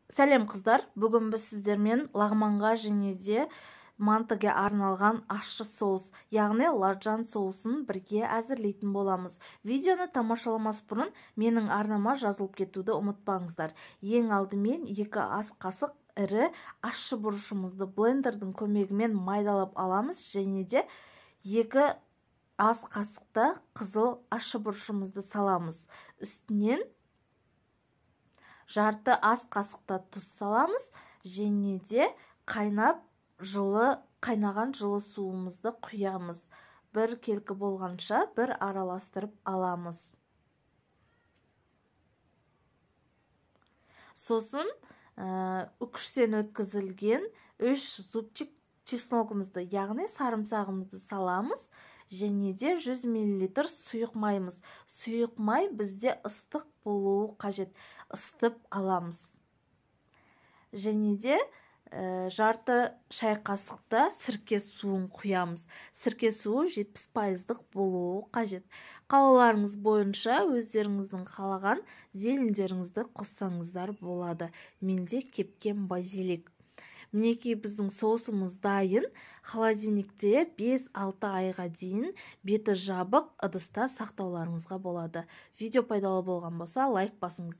Сәлем қыздар, бүгін біз сіздермен лағманға және де мантыға арналған ащы соус, яғни ларджан соусын бірге әзірлейтін боламыз. Видеоны тамашаламас бұрын менің арнама жазылып кетуді ұмытпаңыздар. Ең алдымен 2 ас қасық ірі ащы бұрышымызды блендердің көмегімен майдалап аламыз және де 2 ас қасықта қызыл ащы бұрышымызды саламыз. Үстінен жарты ас қасықта тұз саламыз және де қайнаған жылы суымызды құямыз. Бір келкі болғанша бір араластырып аламыз. Сосын үкіштен өткізілген 3 зубчик чесногымызды, яғни сарымсағымызды саламыз және де 100 мл сұйық майымыз. Сұйық май бізде ыстық болуы қажет. Ыстып аламыз. Және де жарты шай қасықта сірке суын құямыз. Сірке суы 70% болуы қажет. Қалаларыңыз бойынша өздеріңіздің қалаған зелендеріңізді қоссаңыздар болады. Менде кепкен базилик. Мінекей біздің соусымыз дайын. Холодильникте 5-6 айға дейін беті жабық ыдыста сақтауларыңызға болады. Видео пайдалы болған болса, лайк басыңыз.